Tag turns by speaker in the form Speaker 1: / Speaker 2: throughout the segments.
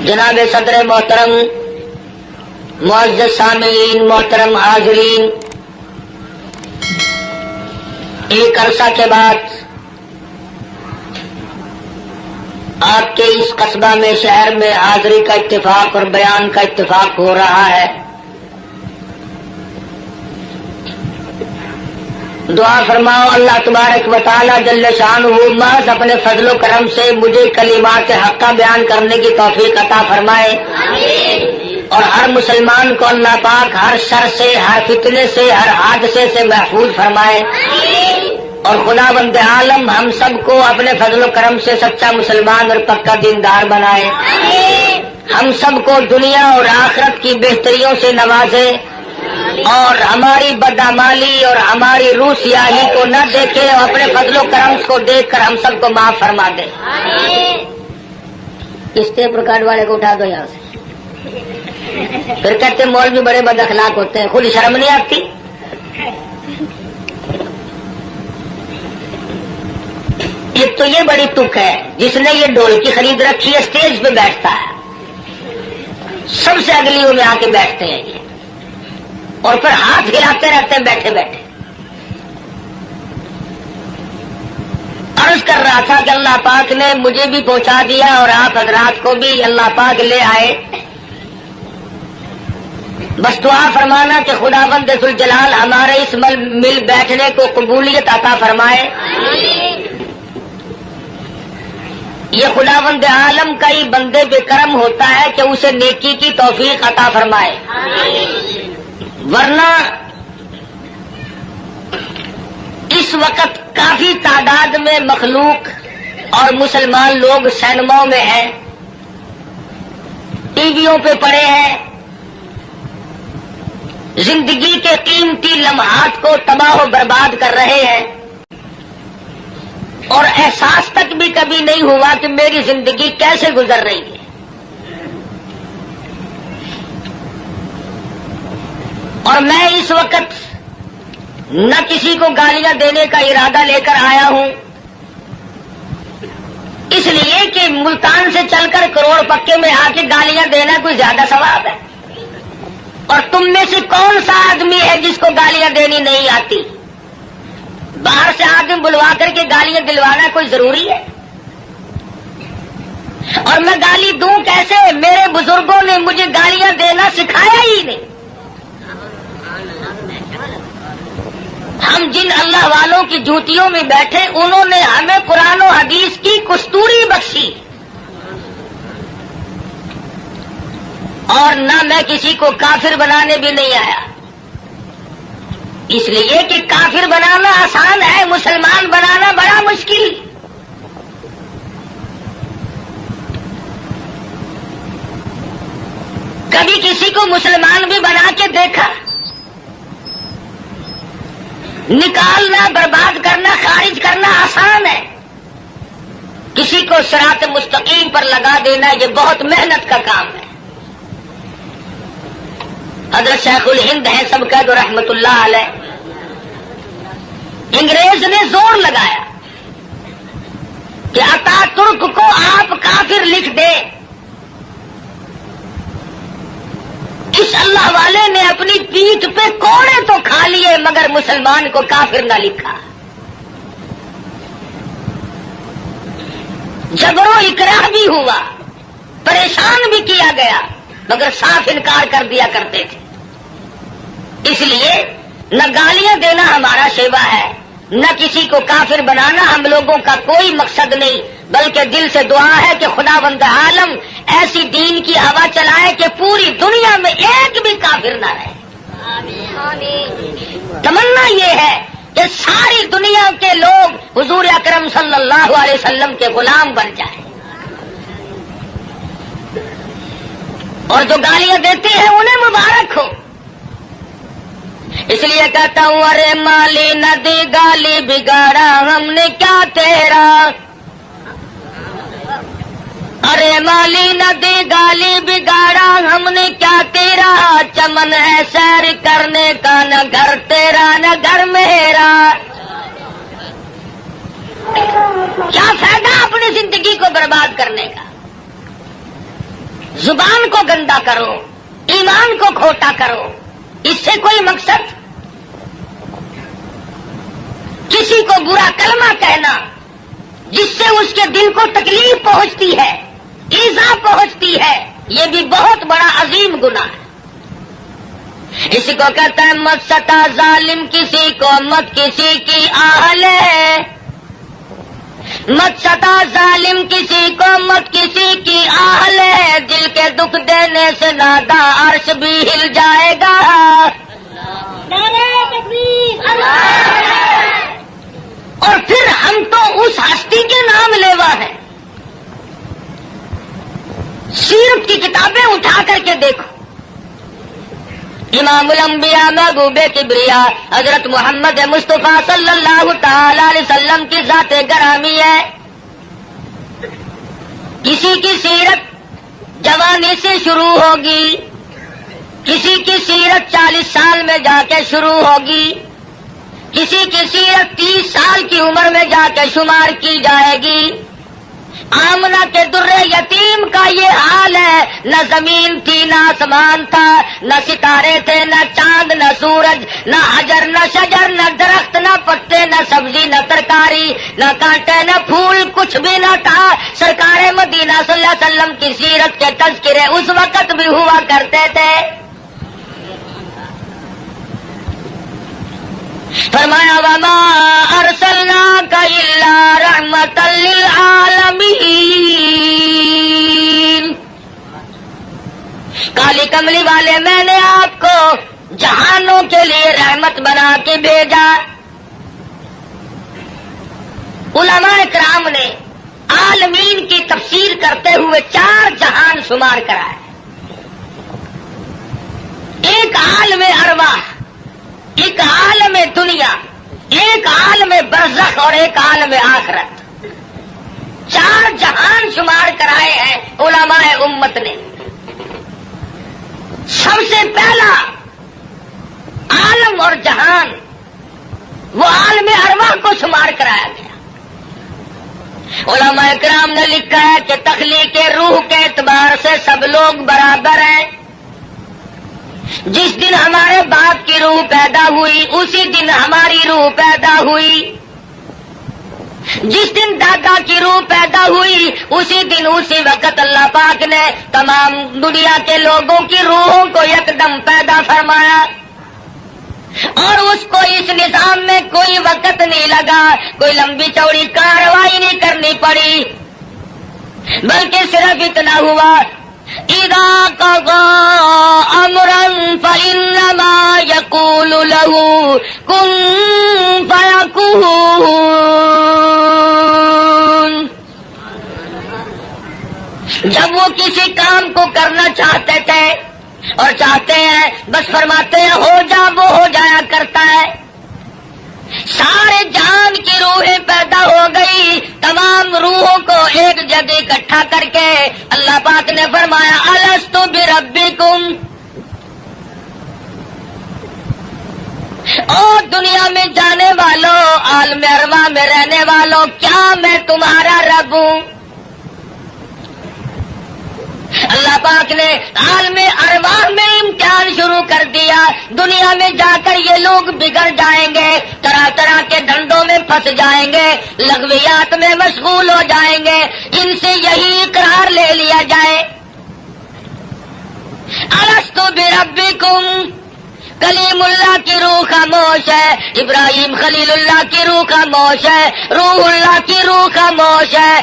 Speaker 1: جناب صدر محترم، معزز سامعین، محترم حاضرین، ایک عرصہ کے بعد آپ کے اس قصبہ میں، شہر میں حاضری کا اتفاق اور بیان کا اتفاق ہو رہا ہے۔ دعا فرماؤ اللہ تبارک و تعالی جل شانہ محض اپنے فضل و کرم سے مجھے کلمات حقہ بیان کرنے کی توفیق عطا فرمائے، اور ہر مسلمان کو اللہ پاک ہر شر سے، ہر فتنے سے، ہر حادثے سے محفوظ فرمائے، اور خداوند عالم ہم سب کو اپنے فضل و کرم سے سچا مسلمان اور پکا دیندار بنائے، ہم سب کو دنیا اور آخرت کی بہتریوں سے نوازے، اور ہماری بدعمالی اور ہماری روح سیاہی کو نہ دیکھے، اور اپنے فضل و کرم کو دیکھ کر ہم سب کو معاف فرما دے۔ اس ٹیپ ریکارڈ والے کو اٹھا دو یہاں سے۔ پھر کہتے مولوی بڑے بد اخلاق ہوتے ہیں، خود شرم نہیں آتی؟ ایک تو یہ بڑی تک ہے، جس نے یہ ڈھولکی خرید رکھی ہے، اسٹیج پہ بیٹھتا ہے، سب سے اگلیوں میں آ کے بیٹھتے ہیں یہ، اور پھر ہاتھ ہلاتے رہتے ہیں بیٹھے بیٹھے۔ عرض کر رہا تھا کہ اللہ پاک نے مجھے بھی پہنچا دیا اور آپ حضرات کو بھی اللہ پاک لے آئے، بس دعا فرمانا کہ خداوند ذوالجلال ہمارے اس مل بیٹھنے کو قبولیت عطا فرمائے۔ یہ خداوند عالم کا ہی بندے بے کرم ہوتا ہے کہ اسے نیکی کی توفیق عطا فرمائے، ورنہ اس وقت کافی تعداد میں مخلوق اور مسلمان لوگ سینماؤں میں ہیں، ٹی ویوں پہ پڑے ہیں، زندگی کے قیمتی لمحات کو تباہ و برباد کر رہے ہیں، اور احساس تک بھی کبھی نہیں ہوا کہ میری زندگی کیسے گزر رہی ہے۔ اور میں اس وقت نہ کسی کو گالیاں دینے کا ارادہ لے کر آیا ہوں، اس لیے کہ ملتان سے چل کر کروڑ پکے میں آ کے گالیاں دینا کوئی زیادہ ثواب ہے، اور تم میں سے کون سا آدمی ہے جس کو گالیاں دینی نہیں آتی؟ باہر سے آدمی بلوا کر کے گالیاں دلوانا کوئی ضروری ہے؟ اور میں گالی دوں کیسے؟ میرے بزرگوں نے مجھے گالیاں دینا سکھایا ہی نہیں۔ ہم جن اللہ والوں کی جوتیوں میں بیٹھے، انہوں نے ہمیں قرآن و حدیث کی کستوری بخشی، اور نہ میں کسی کو کافر بنانے بھی نہیں آیا، اس لیے کہ کافر بنانا آسان ہے، مسلمان بنانا بڑا مشکل۔ کبھی کسی کو مسلمان بھی بنا کے دیکھا؟ نکالنا، برباد کرنا، خارج کرنا آسان ہے، کسی کو صراط مستقیم پر لگا دینا یہ بہت محنت کا کام ہے۔ حضرت شیخ الہند ہیں سب قید و رحمت اللہ علیہ، انگریز نے زور لگایا کہ اتا ترک کو آپ کافر لکھ دیں، اس اللہ والے نے اپنی پیٹھ پہ کوڑے تو کھا لیے مگر مسلمان کو کافر نہ لکھا۔ جبر و اکراہ بھی ہوا، پریشان بھی کیا گیا، مگر صاف انکار کر دیا کرتے تھے۔ اس لیے نہ گالیاں دینا ہمارا شیوا ہے، نہ کسی کو کافر بنانا ہم لوگوں کا کوئی مقصد نہیں، بلکہ دل سے دعا ہے کہ خداوند عالم ایسی دین کی ہوا چلائے کہ پوری دنیا میں ایک بھی کافر نہ رہے۔ تمنا یہ ہے کہ ساری دنیا کے لوگ حضور اکرم صلی اللہ علیہ وسلم کے غلام بن جائیں، اور جو گالیاں دیتے ہیں انہیں مبارک ہو۔ اس لیے کہتا ہوں ارے مالی نہ دی گالی بگاڑا ہم نے کیا تیرا، ارے مالی نہ دی گالی بگاڑا ہم نے کیا تیرا، چمن ہے سیر کرنے کا نہ گھر تیرا نہ گھر میرا۔ کیا فائدہ اپنی زندگی کو برباد کرنے کا؟ زبان کو گندا کرو، ایمان کو کھوٹا کرو، اس سے کوئی مقصد؟ کسی کو برا کلمہ کہنا جس سے اس کے دل کو تکلیف پہنچتی ہے، ایذا پہنچتی ہے، یہ بھی بہت بڑا عظیم گناہ ہے۔ اس کو کہتا ہے مت ستا ظالم کسی کو، مت کسی کی آہل ہے، مت ستا ظالم کسی کو، مت کسی کی آہل ہے، دل کے دکھ دینے سے نادا عرش بھی ہل جائے گا۔ نعرہ تکبیر! اور پھر ہم تو اس ہستی کے نام لیوا ہیں۔ سیرت کی کتابیں اٹھا کر کے دیکھو، امام الانبیاء محبوب کبریا حضرت محمد مصطفیٰ صلی اللہ تعالی علیہ وسلم کی ذات گرامی ہے۔ کسی کی سیرت جوانی سے شروع ہوگی، کسی کی سیرت 40 سال میں جا کے شروع ہوگی، کسی کی سیرت 30 سال کی عمر میں جا کے شمار کی جائے گی۔ آمنہ کے در یتیم کا یہ حال ہے، نہ زمین تھی نہ آسمان تھا، نہ ستارے تھے نہ چاند نہ سورج، نہ حجر نہ شجر، نہ درخت نہ پتے، نہ سبزی نہ ترکاری، نہ کانٹے نہ پھول، کچھ بھی نہ تھا۔ سرکار مدینہ صلی اللہ علیہ وسلم کی سیرت کے تذکرے اس وقت بھی ہوا کرتے تھے۔ فرمایا وما ارسلناک الا رحمۃ للعالمین، کالی کملی والے میں نے آپ کو جہانوں کے لیے رحمت بنا کے بھیجا۔ علماء کرام نے عالمین کی تفسیر کرتے ہوئے 4 جہان شمار کرا ہے۔ ایک عالم ارواح، ایک عالم دنیا، ایک عالم برزخ اور ایک عالم آخرت، 4 جہان شمار کرائے ہیں علماء امت نے۔ سب سے پہلا عالم اور جہان وہ عالم ارواح کو شمار کرایا گیا۔ علماء کرام نے لکھا ہے کہ تخلیق روح کے اعتبار سے سب لوگ برابر ہیں۔ جس دن ہمارے باپ کی روح پیدا ہوئی اسی دن ہماری روح پیدا ہوئی، جس دن دادا کی روح پیدا ہوئی اسی دن اسی وقت اللہ پاک نے تمام دنیا کے لوگوں کی روحوں کو یکدم پیدا فرمایا، اور اس کو اس نظام میں کوئی وقت نہیں لگا، کوئی لمبی چوڑی کارروائی نہیں کرنی پڑی، بلکہ صرف اتنا ہوا اذا قضى امرا فانما يقول له كن فيكون۔ جب وہ کسی کام کو کرنا چاہتے تھے اور چاہتے ہیں بس فرماتے ہیں ہو جا، وہ ہو جایا کرتا ہے۔ سارے جان کی روحیں پیدا ہو گئی، تمام روحوں کو ایک جگہ اکٹھا کر کے اللہ پاک نے فرمایا الست بربکم، اور دنیا میں جانے والوں، عالم ارواح میں رہنے والوں، کیا میں تمہارا رب ہوں؟ اللہ پاک نے عالم ارواح میں امتحان شروع کر دیا۔ دنیا میں جا کر یہ لوگ بگڑ جائیں گے، طرح طرح کے ڈھنڈوں میں پھنس جائیں گے، لغویات میں مشغول ہو جائیں گے، ان سے یہی اقرار لے لیا جائے الست بربکم۔ کلیم اللہ کی روح خاموش ہے، ابراہیم خلیل اللہ کی روح خاموش ہے، روح اللہ کی روح خاموش ہے،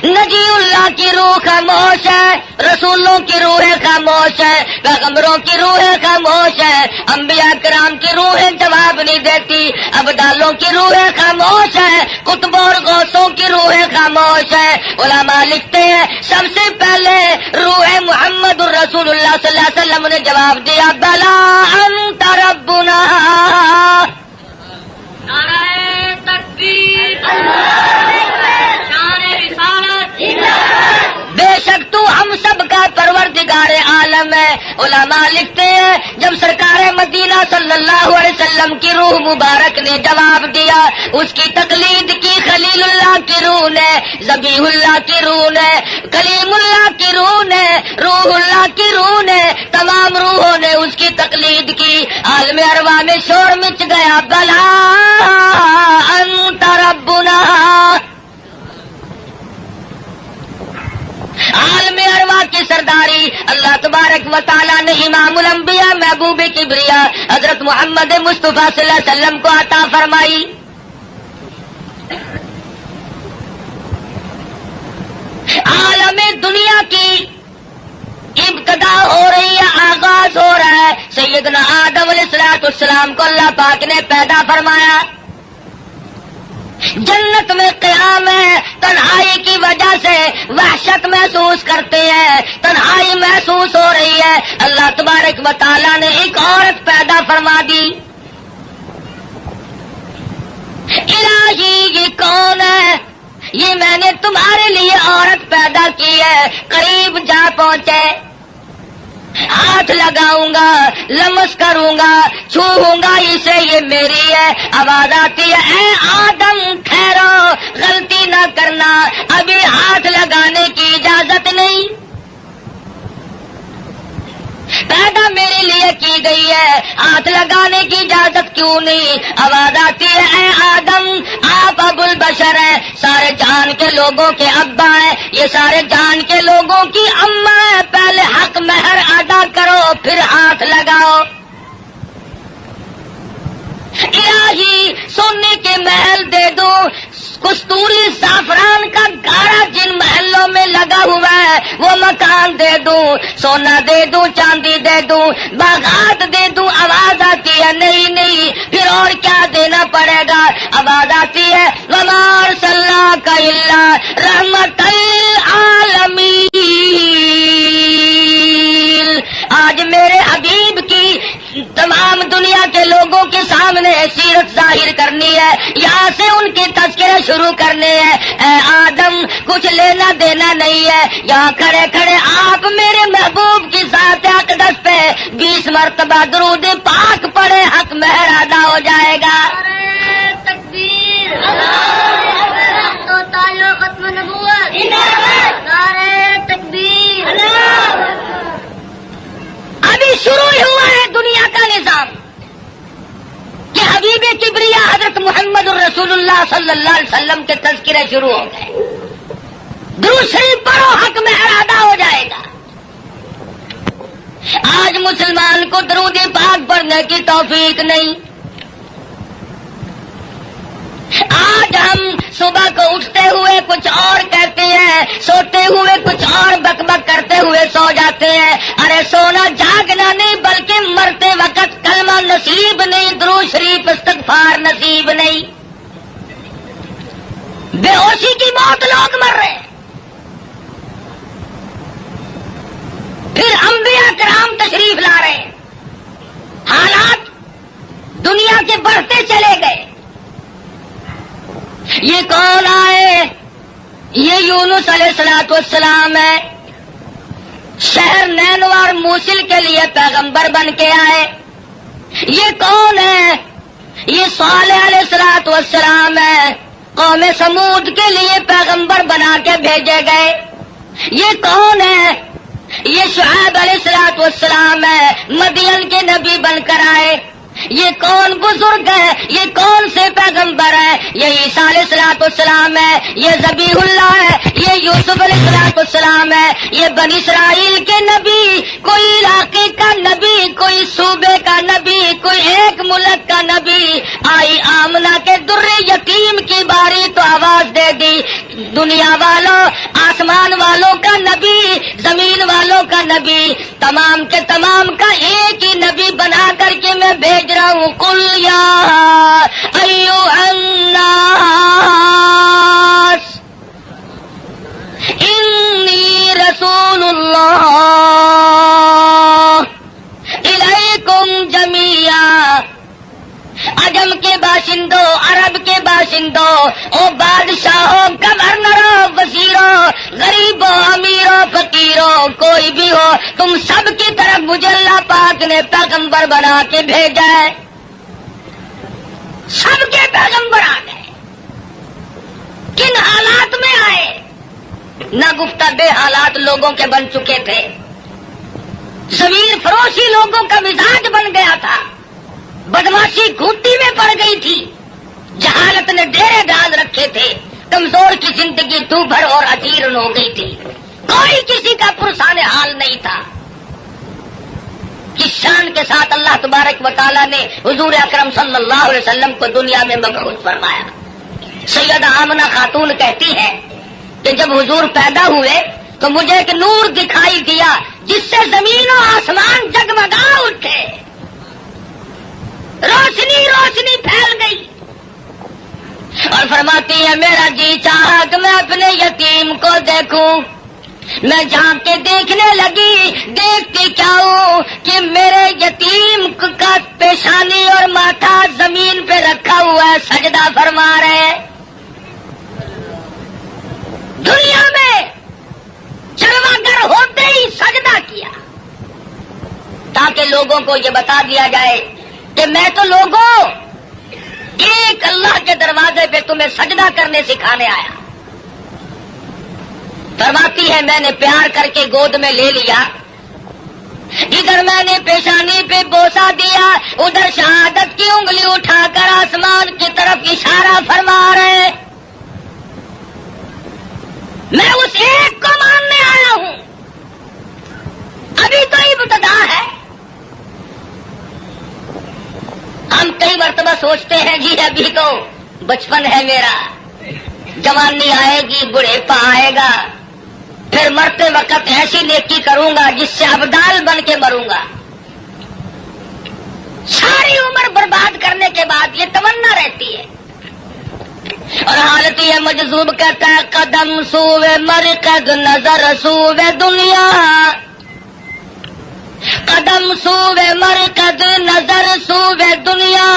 Speaker 1: نجی اللہ کی روح خاموش ہے، رسولوں کی روحیں خاموش ہے، پیغمبروں کی روحیں خاموش ہے، انبیاء کرام کی روحیں جواب نہیں دیتی، ابدالوں کی روحیں خاموش ہے، قطبوں اور غوثوں کی روحیں خاموش ہے۔ علماء لکھتے ہیں سب سے پہلے روح محمد الرسول اللہ صلی اللہ علیہ وسلم نے جواب دیا بلا انت ربنا۔ نعرہ تکبیر، بے شک تو ہم سب کا پروردگار عالم ہے۔ علماء لکھتے ہیں جب سرکار مدینہ صلی اللہ علیہ وسلم کی روح مبارک نے جواب دیا، اس کی تقلید کی خلیل اللہ کی روح نے، ذبیح اللہ کی روح نے، کلیم اللہ کی روح نے، روح اللہ کی روح نے، تمام روحوں نے اس کی تقلید کی. عالم ارواح میں شور مچ گیا، بلا انت ربنا. عالم ارواح کی سرداری اللہ تبارک و تعالی نے امام الانبیاء محبوب کبریا حضرت محمد مصطفیٰ صلی اللہ علیہ وسلم کو عطا فرمائی. عالم دنیا کی ابتدا ہو رہی ہے، آغاز ہو رہا ہے. سیدنا آدم علیہ السلام کو اللہ پاک نے پیدا فرمایا. جنت میں قیام ہے، تنہائی کی وجہ سے وحشت محسوس کرتے ہیں، تنہائی محسوس ہو رہی ہے. اللہ تبارک و تعالیٰ نے ایک عورت پیدا فرما دی. الہی یہ کون ہے؟ یہ میں نے تمہارے لیے عورت پیدا کی ہے. قریب جا پہنچے، ہاتھ لگاؤں گا، لمس کروں گا، چھوؤں گا اسے، یہ میری ہے. آواز آتی ہے، اے آدم ٹھہرو، غلطی نہ کرنا، ابھی ہاتھ لگانے کی اجازت نہیں. پیدا میرے لیے کی گئی ہے، ہاتھ لگانے کی اجازت کیوں نہیں؟ آواز آتی ہے، اے آدم آپ ابو البشر ہیں، سارے جان کے لوگوں کے ابا ہیں، یہ سارے جان کے لوگوں کی اماں ہیں. پہلے حق مہر ادا کرو پھر ہاتھ لگاؤ. الہی سونے کے محل دے دو، کستوری زعفران کا گارا جن محلوں میں لگا ہوا ہے وہ مکان دے دوں، سونا دے دوں، چاندی دے دوں، باغات دے دوں. آواز آتی ہے نہیں نہیں، پھر اور کیا دینا پڑے گا؟ آواز آتی ہے وما ارسلناک الا رحمۃ للعالمین. آج میرے حبیب کی تمام دنیا کے لوگوں کے سامنے سیرت ظاہر کرنی ہے، یہاں سے ان کے تذکرے شروع کرنے ہیں. اے آدم کچھ لینا دینا نہیں ہے، یہاں کھڑے کھڑے آپ میرے محبوب کی ذات اقدس پہ 20 مرتبہ درود پاک پڑھے، حق مہر ادا ہو جائے گا. تکبیر، تو تعالی ختم نبوت، نعرہ تکبیر. ابھی شروع ہوا ہے دنیا کا نظام کہ حبیب کبریا حضرت محمد الرسول اللہ صلی اللہ علیہ وسلم کے تذکرے شروع ہو گئے. درود شریف پڑھو، حق مہر ادا ہو جائے گا. آج مسلمان کو درود پاک پڑھنے کی توفیق نہیں. آج ہم صبح کو اٹھتے ہوئے کچھ اور کہتے ہیں، سوتے ہوئے کچھ اور بک بک کرتے ہوئے سو جاتے ہیں. ارے سونا جاگنا نہیں، بلکہ مرتے وقت کلمہ نصیب نہیں، درود شریف استغفار نصیب نہیں. بے ہوشی کی موت لوگ مر رہے ہیں. پھر انبیاء کرام تشریف لا رہے ہیں. حالات دنیا کے بڑھتے چلے گئے. یہ کون آئے؟ یہ یونس علیہ السلام ہے. شہر نینوا اور موصل کے لیے پیغمبر بن کے آئے. یہ کون ہے؟ یہ صالح علیہ السلام ہے، قوم سمود کے لیے پیغمبر بنا کے بھیجے گئے. یہ کون ہے؟ یہ شعیب علیہ السلام ہے، مدین کے نبی بن کر آئے. یہ کون بزرگ ہے؟ یہ کون سے پیغمبر ہے؟ یہ عیسیٰ علیہ السلام ہے، یہ ذبیح اللہ ہے، یہ یوسف علیہ السلام ہے، یہ بنی اسرائیل کے نبی. کوئی علاقے کا نبی، کوئی صوبے کا نبی، کوئی ایک ملک کا نبی. آئی آمنہ کے در یتیم کی باری تو آواز دے دی، دنیا والوں، آسمان والوں کا نبی، زمین والوں کا نبی، تمام کے تمام کا ایک ہی نبی بنا کر کے میں بھیج رہا ہوں. قل یا ایھا الناس انی رسول اللہ الیکم جمیعا. عجم کے باشندوں، عرب کے باشندوں، او بادشاہوں، گورنروں، وزیروں، غریبوں، امیروں، فقیروں، کوئی بھی ہو، تم سب کی طرف مجھے اللہ پاک نے پیغمبر بنا کے بھیجا ہے. سب کے پیغمبر آ گئے. کن حالات میں آئے؟ نہ گفتہ بے حالات لوگوں کے بن چکے تھے، ضمیر فروشی لوگوں کا مزاج بن گیا تھا، بدماشی گھوٹی میں پڑ گئی تھی، جہالت نے ڈیرے ڈال رکھے تھے، کمزور کی زندگی دو بھر اور اجیرن ہو گئی تھی، کوئی کسی کا پرسان حال نہیں تھا۔ کس شان کے ساتھ اللہ تبارک و تعالیٰ نے حضور اکرم صلی اللہ علیہ وسلم کو دنیا میں مبعوث فرمایا۔ سیدہ آمنہ خاتون کہتی ہے کہ جب حضور پیدا ہوئے تو مجھے ایک نور دکھائی دیا جس سے زمین و آسمان جگمگا اٹھے، روشنی روشنی پھیل گئی، اور فرماتی ہے میرا جی چاہا کہ میں اپنے یتیم کو دیکھوں، میں جھانک کے دیکھنے لگی، دیکھتی کیا ہوں کہ میرے یتیم کا پیشانی اور ماتھا زمین پہ رکھا ہوا ہے، سجدہ فرما رہے۔ دنیا میں چرواگر ہوتے ہی سجدہ کیا تاکہ لوگوں کو یہ بتا دیا جائے کہ میں تو لوگوں ایک اللہ کے دروازے پہ تمہیں سجدہ کرنے سکھانے آیا۔ فرماتی ہے میں نے پیار کر کے گود میں لے لیا، ادھر میں نے پیشانی پہ بوسا دیا، ادھر شہادت کی انگلی اٹھا کر آسمان کی طرف اشارہ فرما رہے۔ میں اس ایک کو ماننے آیا ہوں، ابھی تو ابتدا ہے۔ ہم کئی مرتبہ سوچتے ہیں جی ابھی تو بچپن ہے میرا، جوانی آئے گی، بڑھیپا آئے گا، پھر مرتے وقت ایسی نیکی کروں گا جس سے ابدال بن کے مروں گا۔ ساری عمر برباد کرنے کے بعد یہ تمنا رہتی ہے، اور حالت یہ مجذوب کہتا ہے قدم سوے مرکز نظر سوے دنیا، قدم سوے مرکز نظر سوے دنیا،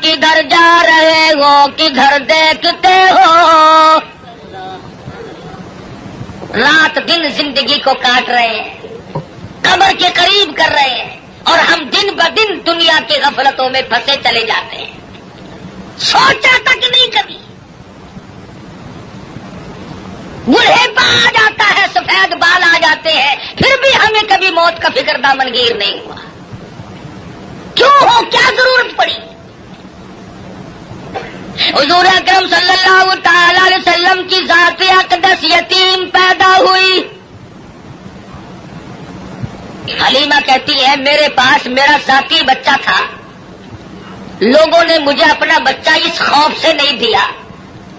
Speaker 1: کدھر جا رہے ہو کدھر دیکھتے ہو۔ رات دن زندگی کو کاٹ رہے ہیں، قبر کے قریب کر رہے ہیں، اور ہم دن بدن دنیا کی غفلتوں میں پھنسے چلے جاتے ہیں، سوچا تک نہیں کبھی۔ بڑھیپا آ جاتا ہے، سفید بال آ جاتے ہیں، پھر بھی ہمیں کبھی موت کا فکر دامنگیر نہیں ہوا۔ کیوں ہو؟ کیا ضرورت پڑی؟ حضور اکرم صلی اللہ تعالی علیہ وسلم کی ذات اقدس یتیم پیدا ہوئی۔ حلیمہ کہتی ہے میرے پاس میرا ذاتی بچہ تھا، لوگوں نے مجھے اپنا بچہ اس خوف سے نہیں دیا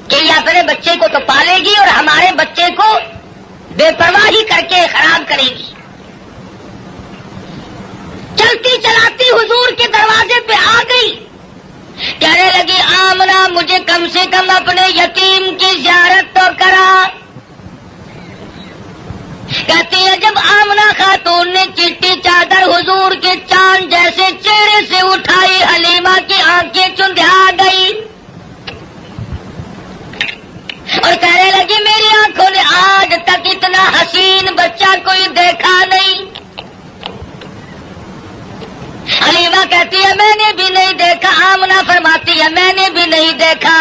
Speaker 1: کہ یہ اپنے بچے کو تو پالے گی اور ہمارے بچے کو بے پرواہی کر کے خراب کرے گی۔ چلتی چلاتی حضور کے دروازے پہ آ گئی، کہنے لگی آمنہ مجھے کم سے کم اپنے یتیم کی زیارت تو کرا۔ کہتی ہے جب آمنہ خاتون نے چٹی چادر حضور کے چاند جیسے چہرے سے اٹھائی، حلیمہ کی آنکھیں چندھیا گئی اور کہنے لگی میری آنکھوں نے آج تک اتنا حسین بچہ کوئی دیکھا نہیں۔ حلیمہ کہتی ہے میں نے بھی نہیں دیکھا، آمنہ فرماتی ہے میں نے بھی نہیں دیکھا۔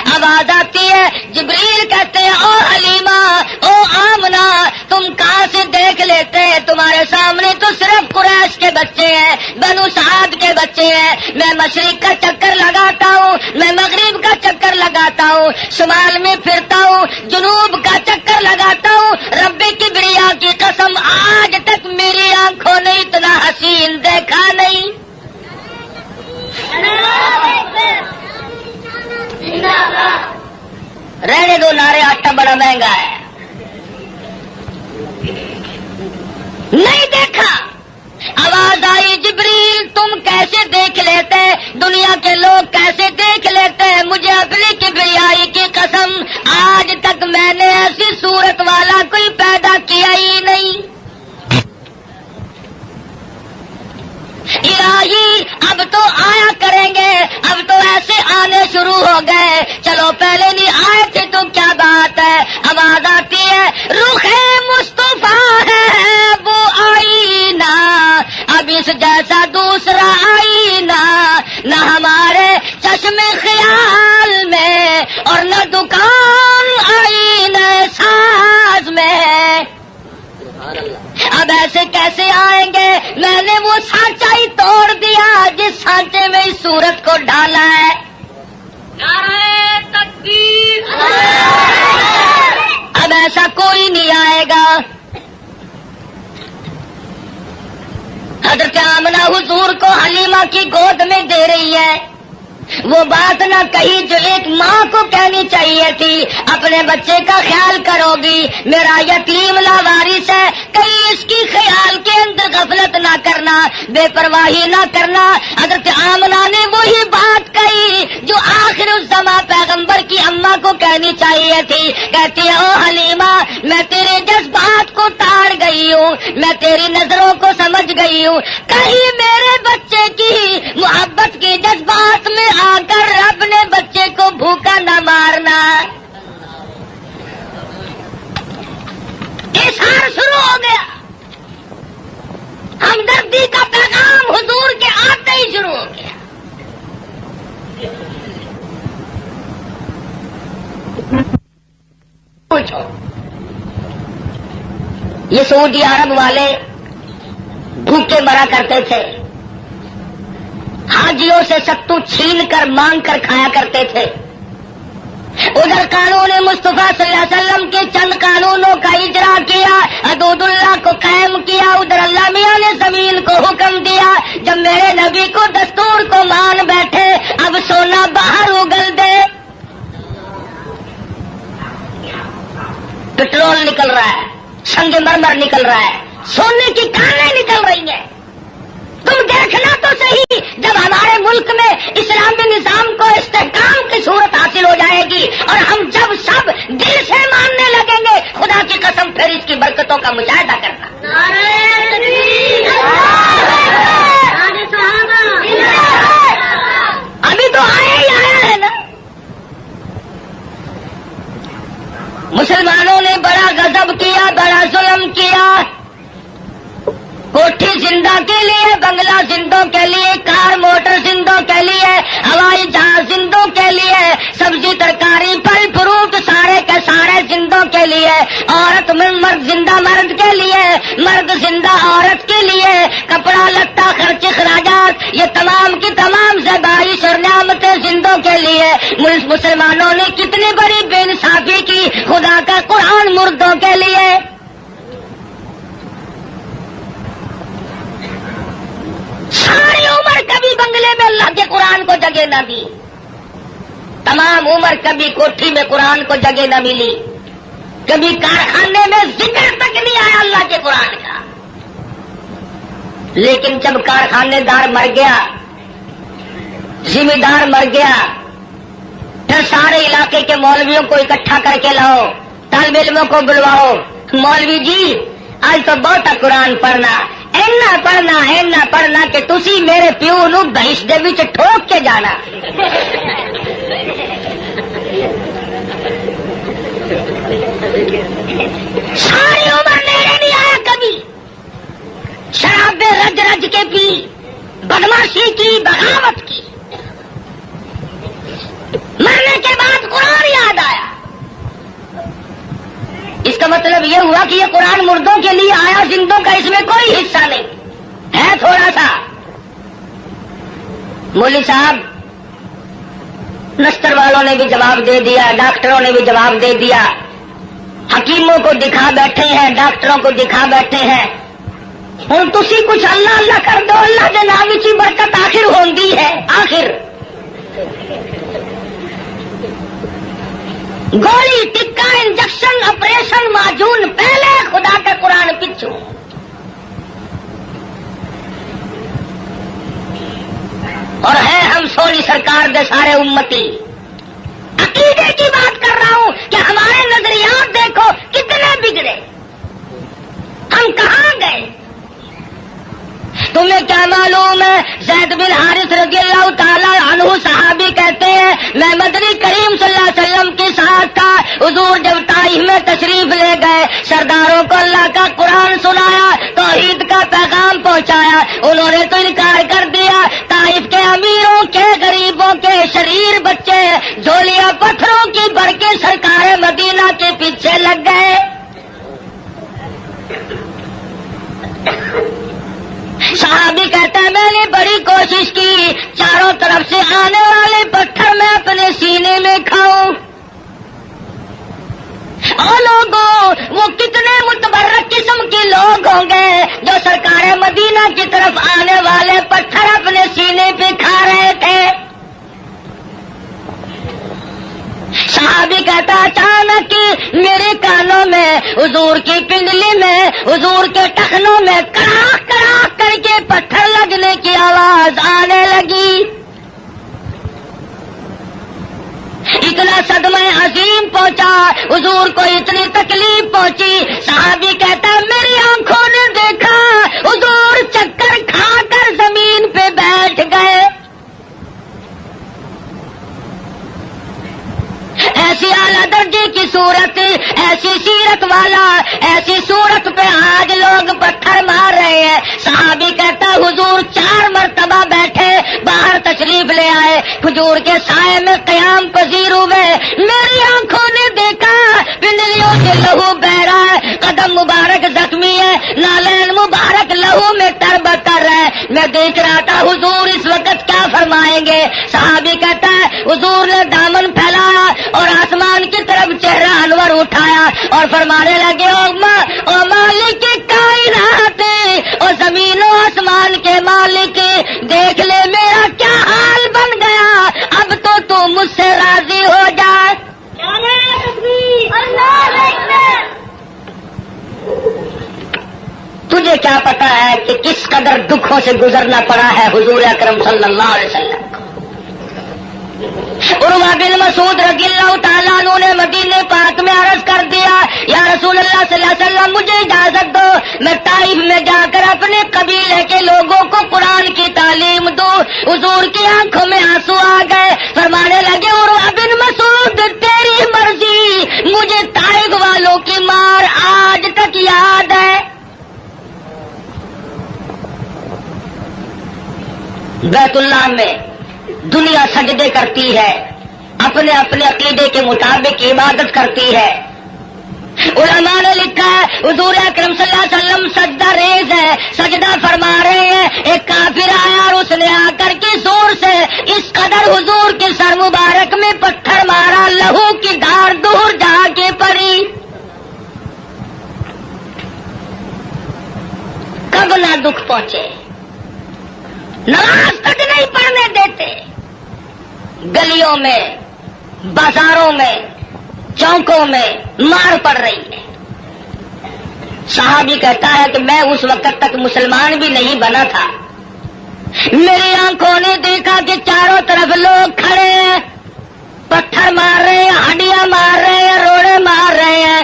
Speaker 1: آواز آتی ہے، جبریل کہتے ہیں او حلیمہ او آمنہ تم کہاں سے دیکھ لیتے ہیں، تمہارے سامنے تو صرف قریش کے بچے ہیں، بنو سعد کے بچے ہیں، میں مشرق کا چکر لگاتا ہوں، میں مغرب کا چکر لگاتا ہوں، شمال میں پھرتا ہوں، جنوب کا چکر لگاتا ہوں، رب کبریا کی قسم آج تک میری آنکھوں نے اتنا حسین دیکھا نہیں۔ رہنے دو نعرے، آٹا بڑا مہنگا ہے، نہیں دیکھا۔ آواز آئی جبریل تم کیسے دیکھ لیتے، دنیا کے لوگ کیسے دیکھ لیتے ہیں، مجھے اپنی کبریائی کی قسم آج تک میں نے ایسی صورت والا کوئی پیدا کیا ہی نہیں۔ الہی اب تو آیا کریں گے، اب تو ایسے آنے شروع ہو گئے، چلو پہلے نہیں آئے تھے تو کیا بات ہے۔ آواز آتی ہے رخ مصطفیٰ ہے وہ آئینہ، اب اس جیسا دوسرا آئینہ نہ ہمارے چشم خیال میں اور نہ دکان آئینہ سا
Speaker 2: اب ایسے کیسے آئیں گے؟ میں نے وہ سانچا ہی توڑ دیا جس سانچے میں اس صورت کو ڈالا ہے. نعرہ تکبیر. اب ایسا کوئی نہیں آئے گا. حضرت آمنہ حضور کو حلیمہ کی گود میں دے رہی ہے. وہ بات نہ کہی جو ایک ماں کو کہنی چاہیے تھی. اپنے بچے کا خیال کرو گی، میرا یتیم لاوارث ہے، کہیں اس کی خیال کے اندر غفلت نہ کرنا، بے پرواہی نہ کرنا. حضرت آمنہ نے وہی بات کہی جو آخر الزمان پیغمبر کی اماں کو کہنی چاہیے تھی. کہتی ہے او حلیمہ، میں تیرے جذبات کو ٹاڑ گئی ہوں، میں تیری نظروں کو سمجھ گئی ہوں. کہیں میرے بچے کی محبت کے جذبات میں آ کر رب نے بچے کو بھوکا نہ مارنا. اظہار شروع ہو گیا. ہمدردی کا پیغام حضور کے آتے ہی شروع ہو گیا. پوچھو یہ سعودی عرب والے بھوکے مرا کرتے تھے، حاجیوں سے ستو چھین کر مانگ کر کھایا کرتے تھے. ادھر قانون مصطفیٰ صلی اللہ علیہ وسلم کے چند قانونوں کا اجرا کیا، حدود اللہ کو قائم کیا. ادھر اللہ میاں نے زمین کو حکم دیا، جب میرے نبی کو دستور کو مان بیٹھے اب سونا باہر اگل دے. پٹرول نکل رہا ہے، سنگ مرمر نکل رہا ہے، سونے کی کانیں نکل رہی ہیں. تم دیکھنا تو صحیح، جب ہمارے ملک میں اسلامی نظام کو استحکام کی صورت حاصل ہو جائے گی اور ہم جب سب دل سے ماننے لگیں گے، خدا کی قسم پھر اس کی برکتوں کا مشاہدہ کرنا. ابھی تو آیا ہی آیا ہے نا. مسلمانوں نے بڑا غضب کیا، بڑا ظلم کیا. کوٹھی زندہ کے لیے، بنگلہ زندوں کے لیے، کار موٹر زندوں کے لیے، ہوائی جہاز زندوں کے لیے، سبزی ترکاری پھل فروٹ سارے کے سارے زندوں کے لیے، عورت مرد زندہ مرد کے لیے، مرد زندہ عورت کے لیے، کپڑا لتا خرچ اخراجات یہ تمام کی تمام زیبائش اور نعمتیں زندوں کے لیے. مسلمانوں نے کتنی بڑی بے انصافی کی. خدا کا قرآن مردوں کے لیے. ساری عمر کبھی بنگلے میں اللہ کے قرآن کو جگہ نہ دی، تمام عمر کبھی کوٹھی میں قرآن کو جگہ نہ ملی، کبھی کارخانے میں ذکر تک نہیں آیا اللہ کے قرآن کا. لیکن جب کارخانے دار مر گیا، ذمہ دار مر گیا، پھر سارے علاقے کے مولویوں کو اکٹھا کر کے لاؤ، طالب علموں کو بلواؤ. مولوی جی آج تو بہت قرآن پڑھنا، اینا پڑھنا کہ تسی میرے پیو نو بہش دے وچ ٹھوک کے جانا. ساری عمر میرے نہیں آیا کبھی. شرابیں رج رج کے پی، بدماشی کی، بغاوت کی. مرنے کے بعد قرآن یاد آیا. اس کا مطلب یہ ہوا کہ یہ قرآن مردوں کے لیے آیا، زندوں کا اس میں کوئی حصہ نہیں ہے. تھوڑا سا مولوی صاحب، نستر والوں نے بھی جواب دے دیا، ڈاکٹروں نے بھی جواب دے دیا، حکیموں کو دکھا بیٹھے ہیں، ڈاکٹروں کو دکھا بیٹھے ہیں. ہوں تسی کچھ اللہ اللہ کر دو، اللہ کے نام کی برکت آخر ہوندی ہے. آخر گولی ٹکا انجیکشن آپریشن معجون پہلے، خدا کا قرآن پچھو. اور ہے ہم سونی سرکار دے سارے امتی. عقیدے کی بات کر رہا ہوں کہ ہمارے نظریات دیکھو کتنے بگڑے، ہم کہاں گئے. تمہیں کیا معلوم ہے؟ زید بن حارث رضی اللہ تعالی عنہ صحابی کہتے ہیں میں مدنی کریم صلی اللہ علیہ وسلم کے ساتھ تھا. حضور جب طائف میں تشریف لے گئے، سرداروں کو اللہ کا قرآن سنایا، توحید کا پیغام پہنچایا. انہوں نے تو انکار کر دیا. طائف کے امیروں کے، غریبوں کے، شریر بچے جھولیاں پتھروں کی بھر کے سرکار مدینہ کے پیچھے لگ گئے. کوشش کی چاروں طرف سے آنے والے پتھر میں اپنے سینے میں کھاؤں. اور لوگوں وہ کتنے متبرک قسم کے لوگ ہوں گے جو سرکار مدینہ کی طرف آنے والے پتھر اپنے سینے پہ کھا رہے تھے. صحابی کہتا اچانک میرے کانوں میں حضور کی پنڈلی میں حضور کے ٹخنوں میں کڑاک کڑاک کر کے پتھر لگنے کی آواز آنے لگی. اتنا صدمہ عظیم پہنچا, حضور کو اتنی تکلیف پہنچی. صحابی کہتا میری آنکھوں نے دیکھا حضور چکر کھا کر زمین پہ بیٹھ گئے. ایسی اعلیٰ درجے کی صورت, ایسی سیرت والا, ایسی صورت پہ آج لوگ پتھر مار رہے ہیں. صحابی کہتا حضور 4 مرتبہ بیٹھے, باہر تشریف لے آئے, کھجور کے سائے میں قیام پذیر ہوئے. میری آنکھوں نے دیکھا پنڈلیوں سے لہو بہ رہا ہے, قدم مبارک زخمی ہے, نالین مبارک لہو میں تربتر ہے. میں دیکھ رہا تھا حضور اس وقت کیا فرمائیں گے. صحابی کہتا ہے حضور نے دامن پھیلایا اور آسمان کی طرف چہرہ انور اٹھایا اور فرمانے لگے او مالک کائنات اور زمین و آسمان کے مالک, دیکھ لے میرا کیا حال بن گیا, اب تو مجھ سے راضی ہو جا. تجھے کیا پتا ہے کہ کس قدر دکھوں سے گزرنا پڑا ہے حضور اکرم صلی اللہ علیہ وسلم کو. عروہ بن مسعود رضی اللہ تعالیٰ عنہ نے مدینے پاک میں عرض کر دیا یا رسول اللہ صلی اللہ علیہ وسلم مجھے اجازت دو میں طائف میں جا کر اپنے قبیلے کے لوگوں کو قرآن کی تعلیم دوں. حضور کی آنکھوں میں آنسو آ گئے, فرمانے لگے عروہ بن مسعود تیری مرضی, مجھے طائف والوں کی مار آج تک یاد ہے. بیت اللہ میں دنیا سجدے کرتی ہے, اپنے اپنے عقیدے کے مطابق عبادت کرتی ہے. علماء نے لکھا ہے حضور اکرم صلی اللہ علیہ وسلم سجدہ ریز ہے, سجدہ فرما رہے ہیں. ایک کافر آیا اور اس نے آ کر کے زور سے اس قدر حضور کے سر مبارک میں پتھر مارا, لہو کی دھار دور جا کے پڑی. کب نہ دکھ پہنچے, نماز تک نہیں پڑھنے دیتے, گلیوں میں, بازاروں میں, چوکوں میں مار پڑ رہی ہے. صحابی کہتا ہے کہ میں اس وقت تک مسلمان بھی نہیں بنا تھا, میری آنکھوں نے دیکھا کہ چاروں طرف لوگ کھڑے ہیں, پتھر مار رہے ہیں, ہڈیاں مار رہے ہیں, روڑے مار رہے ہیں,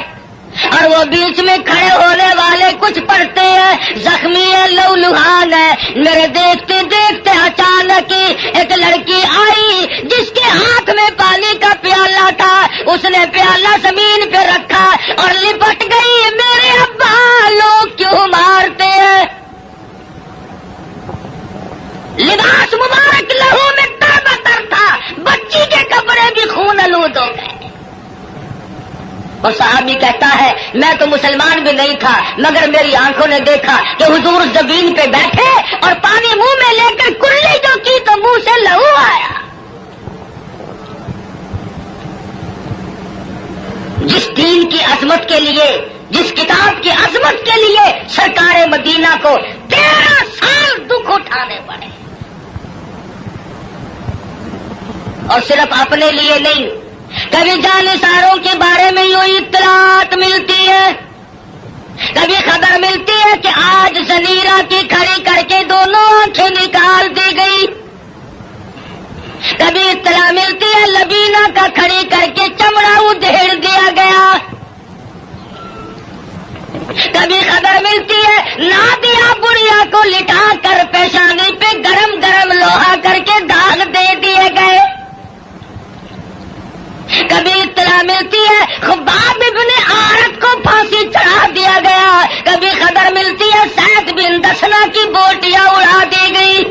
Speaker 2: اور وہ بیچ میں کھڑے ہونے والے کچھ پڑھتے ہیں, زخمی ہے, لہولہان ہے. میرے دیکھتے دیکھتے اچانک ایک لڑکی آئی جس کے ہاتھ میں پانی کا پیالہ تھا, اس نے پیالہ زمین پہ رکھا اور لپٹ گئی. میرے ابا لوگ کیوں مارتے ہیں, لباس مبارک لہو میں تر تھا, بچی کے کپڑے بھی خون آلود ہو گئے. اور صحابی کہتا ہے میں تو مسلمان بھی نہیں تھا, مگر میری آنکھوں نے دیکھا کہ حضور زمین پہ بیٹھے اور پانی منہ میں لے کر کلی جو کی تو منہ سے لہو آیا. جس دین کی عظمت کے لیے, جس کتاب کی عظمت کے لیے سرکار مدینہ کو 13 سال دکھ اٹھانے پڑے, اور صرف اپنے لیے نہیں, کبھی جانثاروں کے بارے میں یوں اطلاعات ملتی ہے, کبھی خبر ملتی ہے کہ آج زنیرہ کی کھڑی کر کے دونوں آنکھیں نکال دی گئی, کبھی اطلاع ملتی ہے لبینہ کا کھڑی کر کے چمڑا ادھیڑ دیا گیا, کبھی خبر ملتی ہے نادیہ بڑھیا کو لٹا کر پیشانی پہ گرم گرم لوہا کر کے داغ دے دیے گئے, کبھی اطلاع ملتی ہے خباب ابن عارت کو پھانسی چڑھا دیا گیا, کبھی خبر ملتی ہے سعد بن دسنا کی بوٹیاں اڑا دی گئی,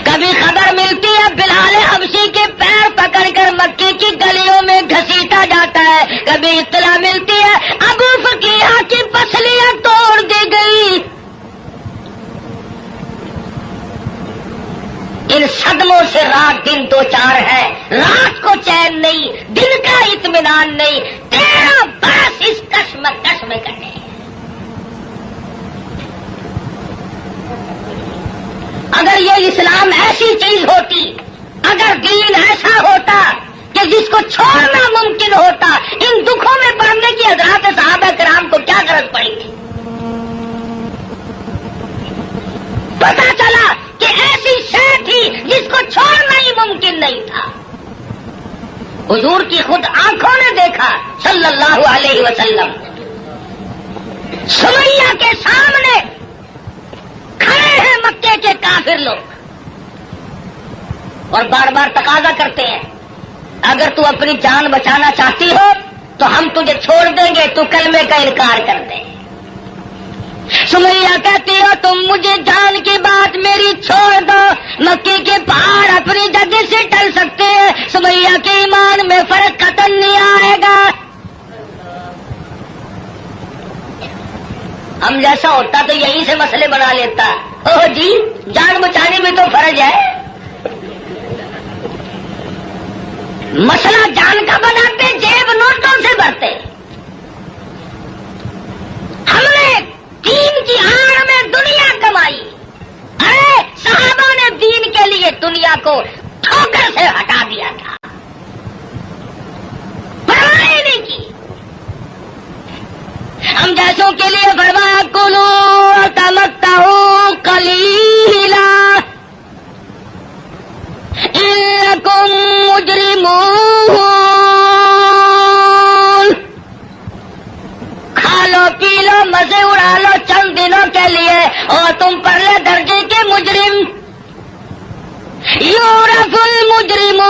Speaker 2: کبھی خبر ملتی ہے بلال حبشی کے پیر پکڑ کر مکے کی گلیوں میں گھسیٹا جاتا ہے, کبھی اطلاع ملتی ہے ابو فقیہ کی پسلیاں توڑ دی گئی. دو چار ہے، رات کو چین نہیں، دن کا اطمینان نہیں، 13 برس اس کشمکش میں کٹے۔ اگر یہ اسلام ایسی چیز ہوتی، اگر دین ایسا ہوتا کہ جس کو چھوڑنا ممکن ہوتا، ان دکھوں میں پڑنے کی حضرات صحابہ کرام کو کیا غرض پڑی تھی؟ پتا چلا کہ ایسی شے تھی جس کو چھوڑنا ہی ممکن نہیں تھا۔ حضور کی خود آنکھوں نے دیکھا صلی اللہ علیہ وسلم، سمیہ کے سامنے کھڑے ہیں مکے کے کافر لوگ اور بار بار تقاضا کرتے ہیں، اگر تو اپنی جان بچانا چاہتی ہو تو ہم تجھے چھوڑ دیں گے، تو کلمے کا انکار کر دے۔ سمیہ کہتی ہو تم مجھے جان کی بات میری چھوڑ دو، مکے کے پہاڑ اپنی جگہ سے ٹل سکتے ہیں، سمیہ کے ایمان میں فرق قطعاً نہیں آئے گا۔ ہم جیسا ہوتا تو یہیں سے مسئلے بنا لیتا، اوہ جی جان بچانے میں تو فرض ہے، مسئلہ جان کا بناتے جیب نوٹوں سے بھرتے۔ ہم نے دین کی آڑ میں دنیا کمائی، ارے صحابہ نے دین کے لیے دنیا کو ٹھوکر سے ہٹا دیا تھا، پرواہ نہیں کی۔ ہم جیسوں کے لیے فرمایا کلو تمتعوا قلیلا انکم مجرمون، کھا لو پی لو مزے اڑا لو چند دنوں کے لیے، اور تم پرلے درجے کے مجرم۔ یعرف المجرمون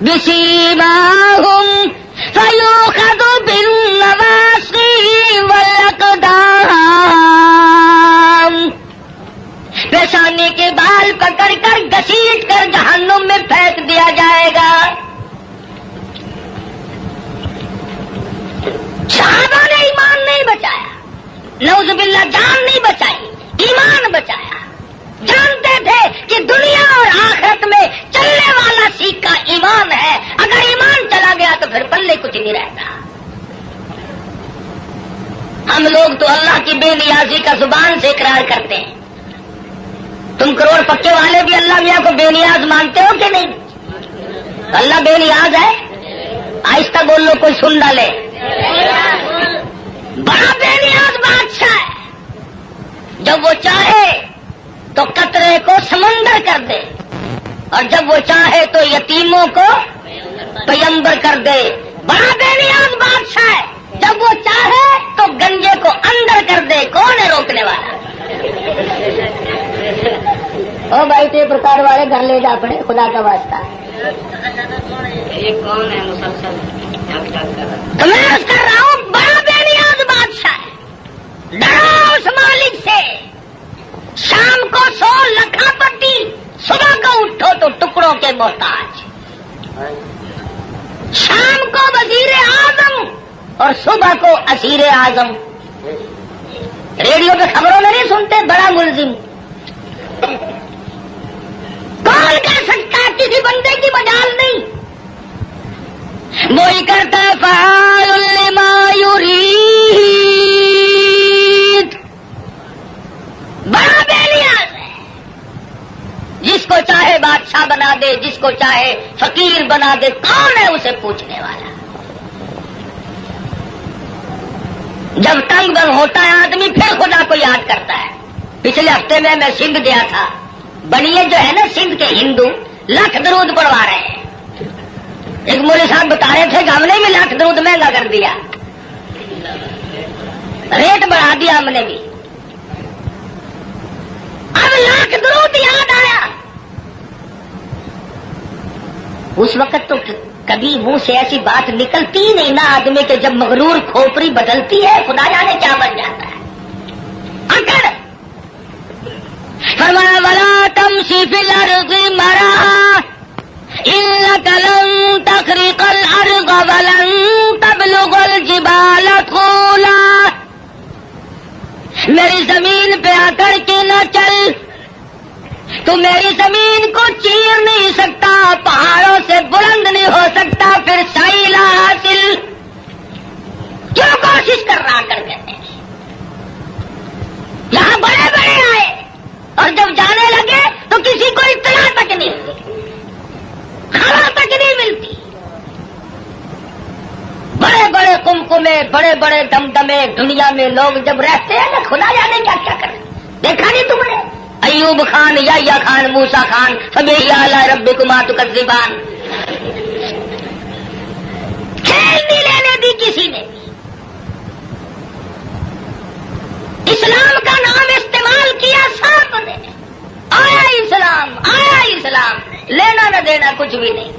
Speaker 2: بسیماہم فیؤخذ بالنواصی والاقدام، پیشانی کے بال پکڑ کر گھسیٹ کر جہنم میں پھینک دیا جائے گا۔ صحابہ نے ایمان نہیں بچایا، نعوذ باللہ جان نہیں بچائی، ایمان بچایا۔ جانتے تھے کہ دنیا اور آخرت میں چلنے والا سیکھا ایمان ہے، اگر ایمان چلا گیا تو پھر پلے کچھ نہیں رہتا۔ ہم لوگ تو اللہ کی بے نیازی کا زبان سے اقرار کرتے ہیں، تم کروڑ پکے والے بھی اللہ میاں کو بے نیاز مانتے ہو کہ نہیں؟ اللہ بے نیاز ہے؟ آہستہ بول لو کوئی سن ڈالے۔ بڑا بے نیاز بادشاہ ہے، جب وہ چاہے تو قطرے کو سمندر کر دے، اور جب وہ چاہے تو یتیموں کو پیمبر کر دے۔ بڑا بے نیاز بادشاہ ہے، جب وہ چاہے تو گنجے کو اندر کر دے، کون ہے روکنے والا؟ او بھائی ٹیپ ریکارڈ والے گھر لے جا پڑے، خدا کا واسطہ۔ یہ کون ہے مسلسل تو میں عرض کر رہا ہوں، بڑا بے نیاز بادشاہ ہے، ڈرو اس مالک سے۔ شام کو 100 لکھا پٹی، صبح کو اٹھو تو ٹکڑوں کے محتاج۔ شام کو وزیر اعظم اور صبح کو اسیر اعظم۔ ریڈیو پہ خبروں میں نہیں سنتے بڑا ملزم؟ کون کہہ سکتا ہے کسی بندے کی مجال نہیں؟ وہی کرتا ہے فعال لما یرید، بڑا بے نیاز ہے، جس کو چاہے بادشاہ بنا دے، جس کو چاہے فقیر بنا دے، کون ہے اسے پوچھنے والا؟ جب تنگ بنگ ہوتا ہے آدمی پھر خدا کو یاد کرتا ہے۔ پچھلے ہفتے میں سندھ گیا تھا، بڑیے جو ہے نا سندھ کے ہندو لاکھ درود پڑھوا رہے ہیں۔ ایک مولوی صاحب بتا رہے تھے کہ ہم نے بھی لاکھ درود مہنگا کر دیا، ریٹ بڑھا دیا ہم نے بھی۔ اب لاکھ درود یاد آیا، اس وقت تو کبھی منہ سے ایسی بات نکلتی ہی نہیں نا آدمی کے، جب مغرور کھوپڑی بدلتی ہے خدا جانے کیا بن جاتا ہے۔ اگر فرمایا ولا تمشی فی الارض مرحا انک لن تخرق الارض ولن تبلغ الجبال طولا، میری زمین پہ آ کر کے نہ چل، تو میری زمین کو چیر نہیں سکتا، پہاڑوں سے بلند نہیں ہو سکتا، پھر سائلہ حاصل کیوں کوشش کر رہا کرتے ہیں؟ یہاں بڑے بڑے آئے اور جب جانے لگے تو کسی کو اطلاع تک نہیں ہوئی، خبر تک نہیں ملتی۔ بڑے بڑے کمکمے، بڑے بڑے دمدمے دنیا میں لوگ جب رہتے ہیں نا، خدا جانے کیا کیا کریں۔ دیکھا نہیں تم نے ایوب خان، یحییٰ خان، موسیٰ خان، فبأي آلاء ربكما تكذبان، کھیل نہیں لینے دی کسی نے۔ اسلام کا نام استعمال کیا سب نے، آیا اسلام، آیا اسلام، لینا نہ دینا کچھ بھی نہیں۔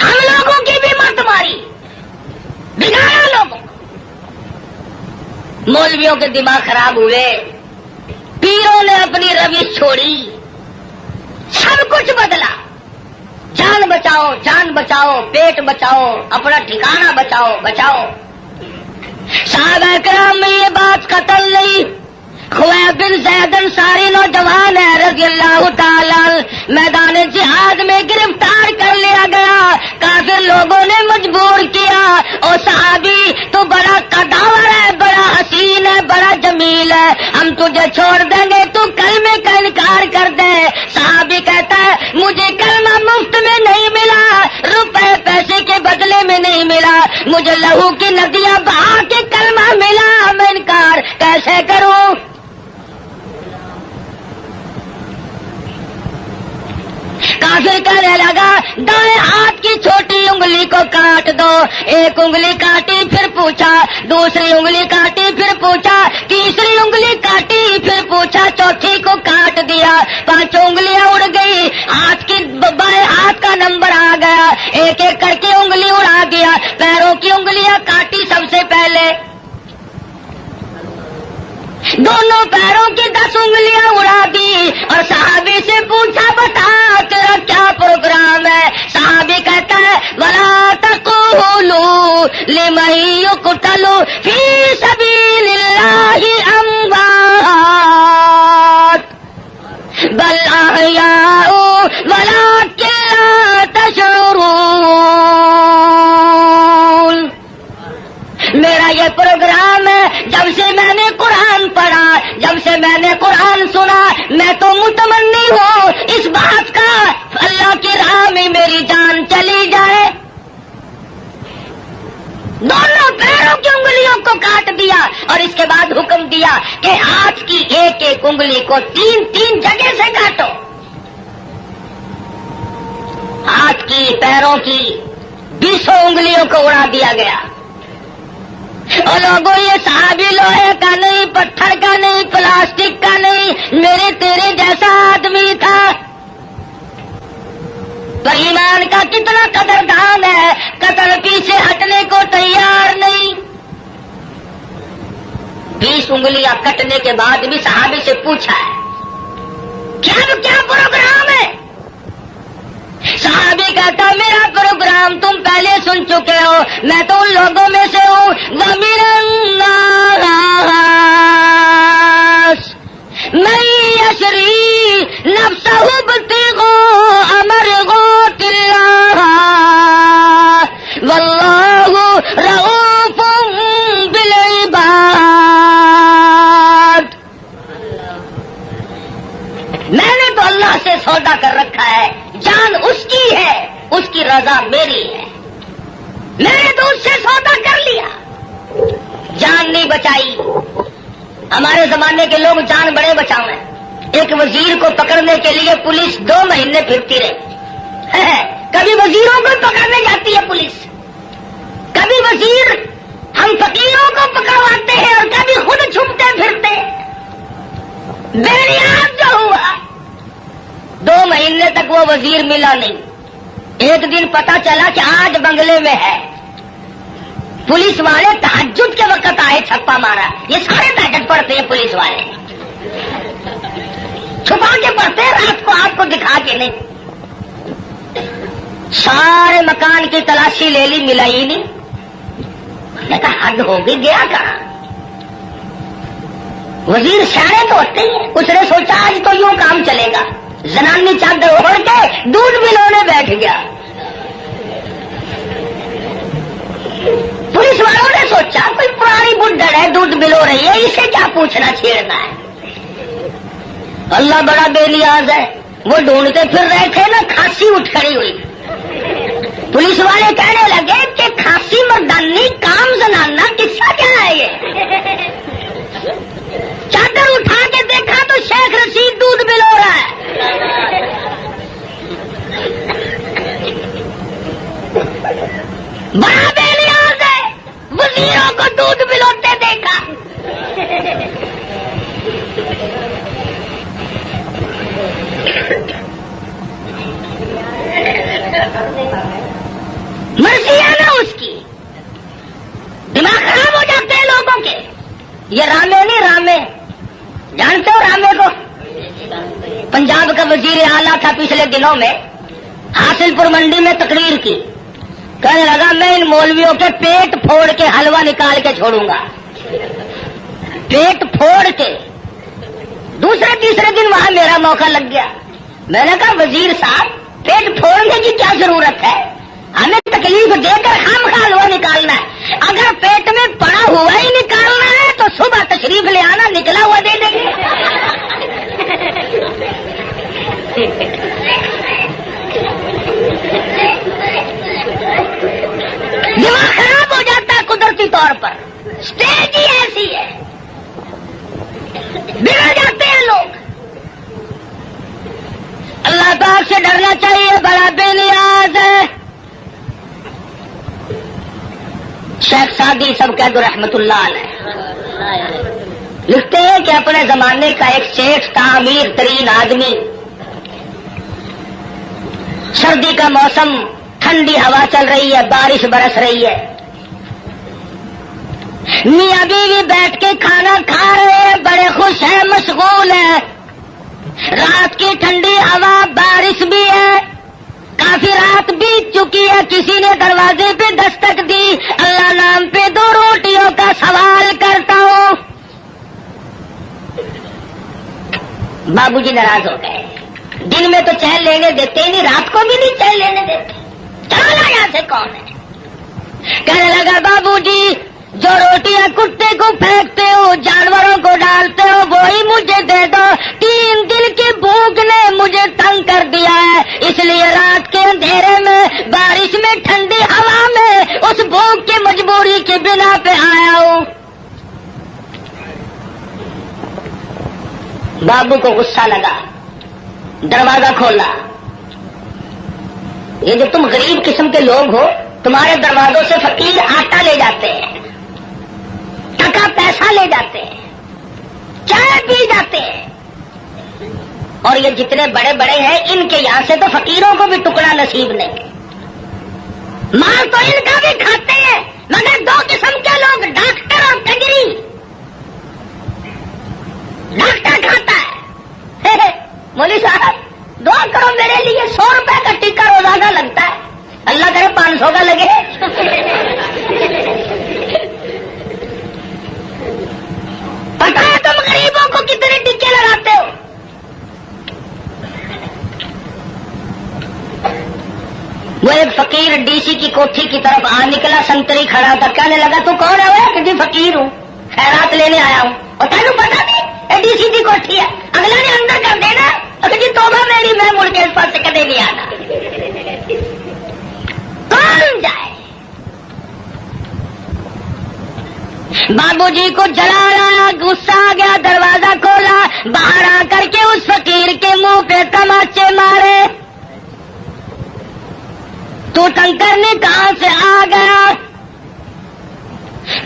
Speaker 2: ہم لوگوں کی بھی مت ماری، بگاڑا لوگوں، مولویوں کے دماغ خراب ہوئے، پیروں نے اپنی روش چھوڑی، سب کچھ بدلا۔ جان بچاؤ، جان بچاؤ، پیٹ بچاؤ، اپنا ٹھکانہ بچاؤ، بچاؤ۔ صحابہ کرام میں یہ بات قتل نہیں۔ خویب بن زید انصاری نوجوان ہے رضی اللہ تعالی، میدان جہاد میں گرفتار کر لیا گیا، کافر لوگوں نے مجبور کیا، اور صحابی تو بڑا قداور ہے، بڑا حسین ہے، بڑا جمیل ہے، ہم تجھے چھوڑ دیں گے، تو کلمے کا انکار کر دے۔ صحابی کہتا ہے مجھے کلمہ مفت میں نہیں ملا، روپے پیسے کے بدلے میں نہیں ملا، مجھے لہو کی ندیاں بہا کے کلمہ ملا، میں انکار کیسے کروں؟ کافر کہنے لگا دائیں ہاتھ کی چھوٹی انگلی کو کاٹ دو۔ ایک انگلی کاٹی پھر پوچھا، دوسری انگلی کاٹی پھر پوچھا، تیسری انگلی کاٹی پھر پوچھا، چوتھی کو کاٹ دیا، پانچوں انگلیاں اڑ گئی، ہاتھ کی بائیں ہاتھ کا نمبر آ گیا، ایک ایک کر کے انگلی اڑا دیا، پیروں کی انگلیاں کاٹی سب سے پہلے، دونوں پیروں کی 10 انگلیاں اڑا دی، اور صحابی سے پوچھا بتا تیرا کیا پروگرام ہے؟ صحابی کہتا ہے وَلَا تَقُولُوا لِمَن يُقْتَلُ فِي سَبِيلِ اللَّهِ أَمْوَاتٌ بَلْ أَحْيَاءٌ وَلَٰكِن لَّا تَشْعُرُونَ۔ میرا یہ پروگرام ہے، جب سے میں نے قرآن پڑھا، جب سے میں نے قرآن سنا، میں تو متمنی ہوں اس بات کا اللہ کی راہ میں میری جان چلی جائے۔ دونوں پیروں کی انگلیوں کو کاٹ دیا، اور اس کے بعد حکم دیا کہ ہاتھ کی ایک ایک انگلی کو 3 جگہ سے کاٹو، ہاتھ کی، پیروں کی 20 انگلیوں کو اڑا دیا گیا۔ اور لوگوں یہ صحابی لوہے کا نہیں، پتھر کا نہیں، پلاسٹک کا نہیں، میرے تیرے جیسا آدمی تھا، پر ایمان کا کتنا قدردان ہے، قتل پیچھے ہٹنے کو تیار نہیں۔ 20 انگلیاں کٹنے کے بعد بھی صحابی سے پوچھا ہے کیا پروگرام ہے؟ صحابی کہتا میرا پروگرام تم پہلے سن چکے ہو، میں تو ان لوگوں میں سے ہوں وَمِنَ النَّاسِ مَن يَشْرِي نَفْسَهُ ابْتِغَاءَ مَرْضَاتِ اللَّهِ وَاللَّهُ رَءُوفٌ بِالْعِبَادِ۔ میں نے تو اللہ سے سودا کر رکھا ہے، جان اس کی ہے، اس کی رضا میری ہے، میں نے تو اس سے سودا کر لیا، جان نہیں بچائی۔ ہمارے زمانے کے لوگ جان بڑے بچاؤ ہیں۔ ایک وزیر کو پکڑنے کے لیے پولیس 2 مہینے پھرتی رہی، کبھی وزیروں کو پکڑنے جاتی ہے پولیس، کبھی وزیر ہم فقیروں کو پکڑواتے ہیں، اور کبھی خود چھپتے پھرتے۔ بےنیاز جو ہوا 2 مہینے تک وہ وزیر ملا نہیں۔ ایک دن پتا چلا کہ آج بنگلے میں ہے، پولیس والے تہجد کے وقت آئے، چھپا مارا۔ یہ سارے تہجد پڑھتے ہیں پولیس والے، چھپا کے پڑھتے ہیں، رات کو آپ کو دکھا کے نہیں۔ سارے مکان کی تلاشی لے لی، ملا ہی نہیں۔ میں کہا حد ہوگی، گیا کہاں؟
Speaker 1: وزیر سیانے تو ہوتے ہی ہیں. اس نے سوچا آج تو یوں کام چلے گا. زنانی چادر اوڑھ کے دودھ ملونے بیٹھ گیا. پولیس والوں نے سوچا کوئی پرانی بڈھڑ ہے دودھ ملو رہی ہے, اسے کیا پوچھنا چھیڑنا ہے. اللہ بڑا بے نیاز ہے, وہ ڈھونڈتے پھر رہے تھے نا, کھانسی اٹھ کھڑی ہوئی. پولیس والے کہنے لگے کہ کھانسی مردانی کام زنانا قصہ کیا ہے یہ. چادر اٹھا کے دیکھا تو شیخ رشید دودھ ملو رہا ہے. بڑا بے نیاز ہے, وزیروں کو دودھ ملوتے دیکھا. مرضی ہے نا اس کی, دماغ خراب ہو جاتے ہیں لوگوں کے. یہ رامے نہیں, رامے جانتے ہو رامے کو؟ پنجاب کا وزیر اعلیٰ تھا, پچھلے دنوں میں حاصل پور منڈی میں تقریر کی. کہنے لگا میں ان مولویوں کے پیٹ پھوڑ کے حلوہ نکال کے چھوڑوں گا. پیٹ پھوڑ کے. دوسرے تیسرے دن وہاں میرا موقع لگ گیا. میں نے کہا وزیر صاحب پیٹ پھوڑنے کی کیا ضرورت ہے, ہمیں تکلیف دے کر ہم حلوہ نکالنا ہے. اگر پیٹ میں پڑا ہوا ہی نکالنا ہے تو صبح تشریف لے آنا, نکلا ہوا دے دیں گے. دماغ خراب ہو جاتا ہے قدرتی طور پر. اسٹیج ہی ایسی ہے, بگڑ جاتے ہیں لوگ. اللہ پاک سے ڈرنا چاہیے, بڑا بے نیاز ہے. شیخ سعدی سب کہہ دو رحمت اللہ علیہ لکھتے ہیں کہ اپنے زمانے کا ایک شیخ تھا, امیر ترین آدمی. سردی کا موسم, ٹھنڈی ہوا چل رہی ہے, بارش برس رہی ہے. میاں بیوی بیٹھ کے کھانا کھا رہے ہیں, بڑے خوش ہیں, مشغول ہیں. رات کی ٹھنڈی ہوا, بارش بھی ہے, کافی رات بیت چکی ہے. کسی نے دروازے پہ دستک دی. اللہ نام پہ 2 روٹیوں کا سوال کرتا ہوں. بابو جی ناراض ہو گئے. دن میں تو چین لینے دیتے ہی نہیں, رات کو بھی نہیں چین لینے دیتے. چلا یہاں سے کون ہے. کہنے لگا بابو جی جو روٹیاں کتے کو پھینکتے ہو, جانوروں کو ڈالتے ہو, وہی مجھے دے دو. 3 دن کی بھوک نے مجھے تنگ کر دیا ہے, اس لیے رات کے اندھیرے میں, بارش میں, ٹھنڈی ہوا میں اس بھوک کی مجبوری کی بنا پہ آیا ہوں. بابو کو غصہ لگا, دروازہ کھولا. یہ جو تم غریب قسم کے لوگ ہو, تمہارے دروازوں سے فقیر آٹا لے جاتے ہیں, ٹکا پیسہ لے جاتے ہیں, چائے پی جاتے ہیں, اور یہ جتنے بڑے بڑے ہیں ان کے یہاں سے تو فقیروں کو بھی ٹکڑا نصیب نہیں. مال تو ان کا بھی کھاتے ہیں, مگر 2 قسم کے لوگ, ڈاکٹر اور کنجری. ڈاکٹر کھاتا ہے, مولوی صاحب دعا کرو میرے لیے, 100 روپے کا ٹیکہ روزانہ لگتا ہے, اللہ کرے 500 کا لگے. پتا ہے تم غریبوں کو کتنے ٹکے لگاتے ہو. وہ ایک فقیر ڈی سی کی کوٹھی کی طرف آ نکلا, سنتری کھڑا تھا. کہنے لگا تو کون ہے وہ؟ کہ جی فقیر ہوں, خیرات لینے آیا ہوں. اور تینوں پتا نہیں ڈی سی کی کوٹھی ہے, اگلا نے اندر کر دینا. کہ جی توبہ میری, میں مڑ کے اس پاس سے کدے نہیں آنا. کون جائے. بابو جی کو جلا رہا, غصہ آ گیا, دروازہ کھولا, باہر آ کر کے اس فقیر کے منہ پہ تماچے مارے. تو تنگ کرنے کہاں سے آ گیا.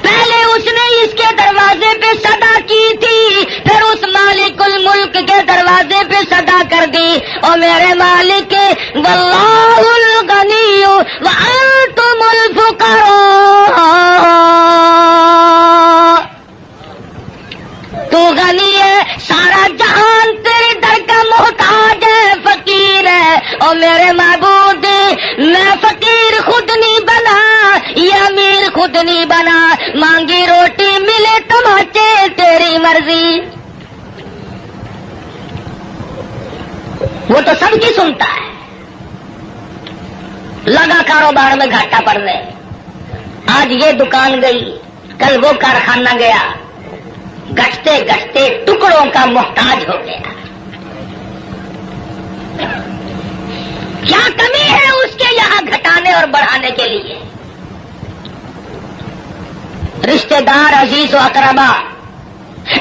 Speaker 1: پہلے اس نے اس کے دروازے پہ صدا کی تھی, پھر اس مالک الملک کے دروازے پہ صدا کر دی. اور میرے مالک واللہ الغنی وانتم الفقراء, تو غنی ہے, سارا جہان تیرے در کا محتاج ہے, فقیر ہے. اور میرے معبود میں فقیر خود نہیں بنا, یہ امیر خود نہیں بنا. مانگی روٹی ملے تماچے,
Speaker 2: تیری مرضی. وہ تو سب کی سنتا ہے. لگا کاروبار میں گھاٹا پڑنے, آج یہ دکان گئی, کل وہ کارخانہ گیا, گھٹتے گھٹتے ٹکڑوں کا محتاج ہو گیا. کیا کمی ہے اس کے یہاں گھٹانے اور بڑھانے کے لیے؟ رشتہ دار, عزیز و اقربا,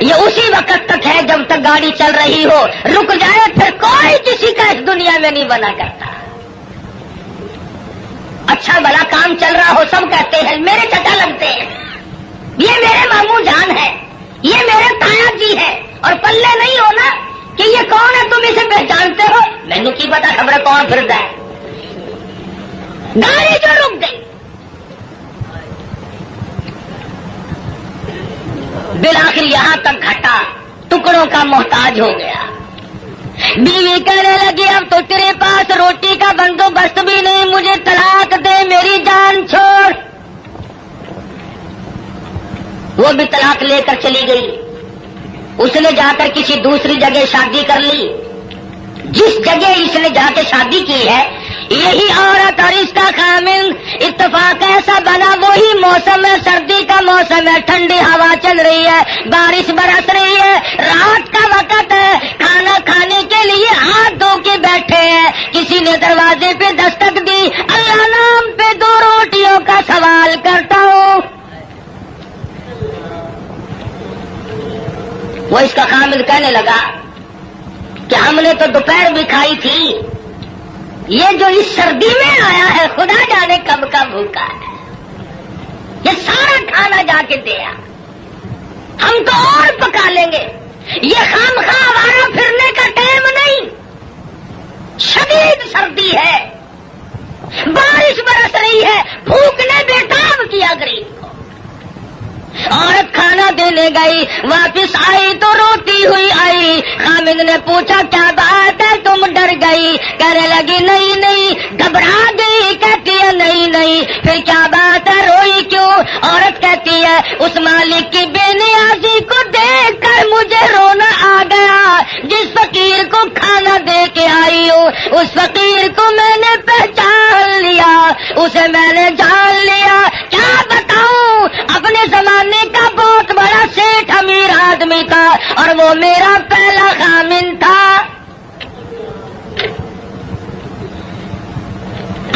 Speaker 2: یہ اسی وقت تک ہے جب تک گاڑی چل رہی ہو. رک جائے پھر کوئی کسی کا اس دنیا میں نہیں بنا کرتا. اچھا بڑا کام چل رہا ہو, سب کہتے ہیں میرے چچا لگتے ہیں, یہ میرے ماموں جان ہے, یہ میرے تایا جی ہے, اور پلے نہیں ہونا کہ یہ کون ہے, تم اسے پہچانتے ہو, مینو کی پتا خبر کون پھرتا ہے. گاڑی جو رک گئی, بالآخر یہاں تک گھٹا, ٹکڑوں کا محتاج ہو گیا. بیوی کہنے لگی اب تو تیرے پاس روٹی کا بندوبست بھی نہیں, مجھے طلاق دے, میری جان چھوڑ. وہ بھی طلاق لے کر چلی گئی. اس نے جا کر کسی دوسری جگہ شادی کر لی. جس جگہ اس نے جا کے شادی کی ہے, یہی عورت اور اس کا خامن, اتفاق ایسا بنا وہی موسم ہے, سردی کا موسم ہے, ٹھنڈی ہوا چل رہی ہے, بارش برس رہی ہے, رات کا وقت ہے, کھانا کھانے کے لیے ہاتھ دھو کے بیٹھے ہیں. کسی نے دروازے پہ دستک دی, اللہ نام پہ 2 روٹیوں کا سوال کرتا ہوں. وہ اس کا خامن کہنے لگا کہ ہم نے تو دوپہر بھی کھائی تھی, یہ جو اس سردی میں آیا ہے خدا جانے کب کا بھوکا ہے, یہ سارا کھانا جا کے دیا, ہم تو اور پکا لیں گے. یہ خامخواہ آوارہ پھرنے کا ٹائم نہیں, شدید سردی ہے, بارش برس رہی ہے, بھوک نے بےتاب کیا غریب کو. عورت کھانا دینے گئی, واپس آئی تو روتی ہوئی آئی. خامد نے پوچھا کیا بات ہے, تم ڈر گئی؟ کہنے لگی نہیں نہیں, گھبرا گئی. کہتی ہے نہیں نہیں, پھر کیا بات ہے, روئی کیوں؟ عورت کہتی ہے اس مالک کی بے نیازی کو دیکھ کر مجھے رونا آ گیا. جس فقیر کو کھانا دے کے آئی ہوں اس فقیر کو میں نے پہچان لیا, اسے میں نے جان لیا. کیا بتاؤں, اپنے زمانے کا بہت بڑا سیٹھ امیر آدمی تھا اور وہ میرا پہلا خامن تھا.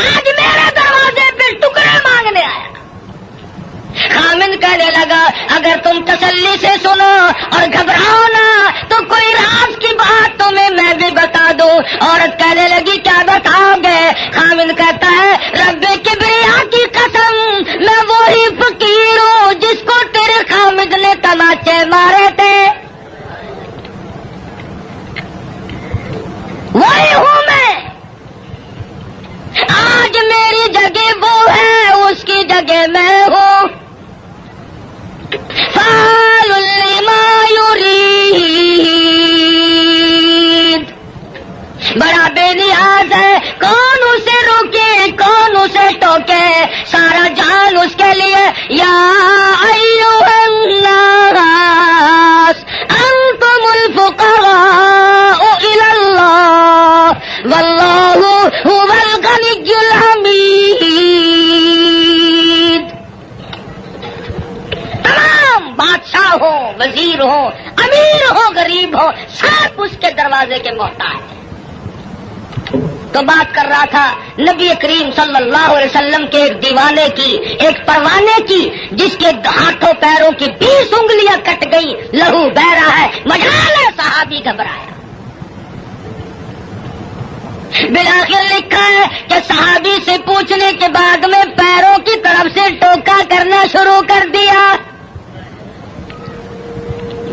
Speaker 2: آج میرے دروازے پہ ٹکڑے مانگنے آیا. خامن کہنے لگا اگر تم تسلی سے سنو اور گھبراؤ نہ تو کوئی راز کی بات تمہیں میں بھی بتا دوں. عورت کہنے لگی کیا بتاؤ گے؟ خامن کہتا ہے رب کبریا کی قسم, میں وہی فقیر ہوں جس کو تیرے خامد نے تماچے مارے تھے, وہی ہوں میں. آج میری جگہ وہ ہے, اس کی جگہ میں ہوں. فعال لما یرید, بڑا بے نیاز ہے, کون اسے روکے کون اسے ٹوکے, سارا جان اس کے لیے. یا ایھا الناس انتم الفقراء الی اللہ واللہ هو الغنی الحمید. تمام بادشاہ ہو, وزیر ہو, امیر ہو, غریب ہو, سب اس کے دروازے کے محتاج ہیں. تو بات کر رہا تھا نبی کریم صلی اللہ علیہ وسلم کے ایک دیوانے کی, ایک پروانے کی, جس کے ہاتھوں پیروں کی 20 انگلیاں کٹ گئی, لہو بہ رہا ہے. مجال ہے صحابی گھبرایا. بالآخر لکھا ہے کہ صحابی سے پوچھنے کے بعد میں پیروں کی طرف سے ٹوکا کرنا شروع کر دیا.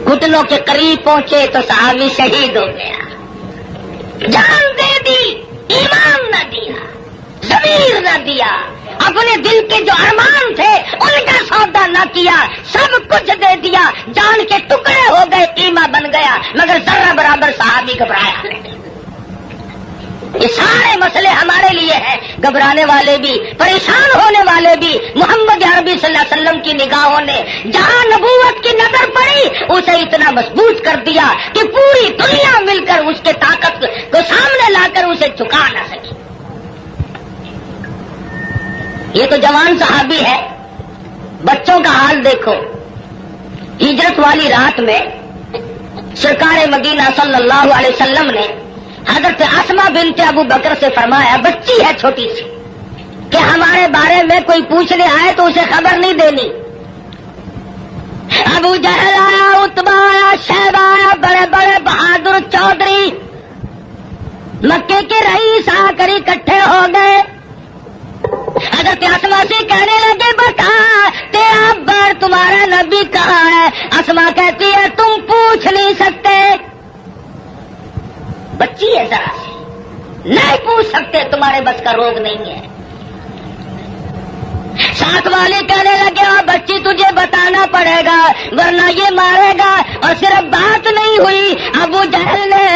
Speaker 2: گھٹنوں کے قریب پہنچے تو صحابی شہید ہو گیا. جان دے دی, ایمان نہ دیا, ضمیر نہ دیا, اپنے دل کے جو ارمان تھے ان کا سودا نہ کیا, سب کچھ دے دیا, جان کے ٹکڑے ہو گئے, قیمہ بن گیا, مگر ذرہ برابر صحابی گھبرایا نہیں. یہ سارے مسئلے ہمارے لیے ہیں. گھبرانے والے بھی, پریشان ہونے والے بھی, محمد عربی صلی علیہ وسلم کی نگاہوں نے جہاں نبوت کی نظر پڑی اسے اتنا مضبوط کر دیا کہ پوری دنیا مل کر اس کے طاقت کو سامنے لا کر اسے چکا نہ سکی. یہ تو جوان صحابی ہے. بچوں کا حال دیکھو. ہجرت والی رات میں سرکار مدینہ صلی اللہ علیہ وسلم نے حضرت اسماء بنت ابو بکر سے فرمایا, بچی ہے چھوٹی سی, کہ ہمارے بارے میں کوئی پوچھنے آئے تو اسے خبر نہیں دینی. ابو جہل آیا, عتبہ آیا, شیبہ آیا, بڑے بڑے بہادر چودھری مکے کے رئیس آ کر اکٹھے ہو گئے. حضرت اسماء سے کہنے لگے, بتا تیرا بار تمہارا نبی کہاں ہے؟ اسماء کہتی ہے تم پوچھ نہیں سکتے, بچی ہے ذرا سی, نہیں پوچھ سکتے, تمہارے بس کا روگ نہیں ہے. ساتھ والے کہنے لگے, بچی تجھے بتانا پڑے گا ورنہ یہ مارے گا. اور صرف بات نہیں ہوئی, ابو جہل نے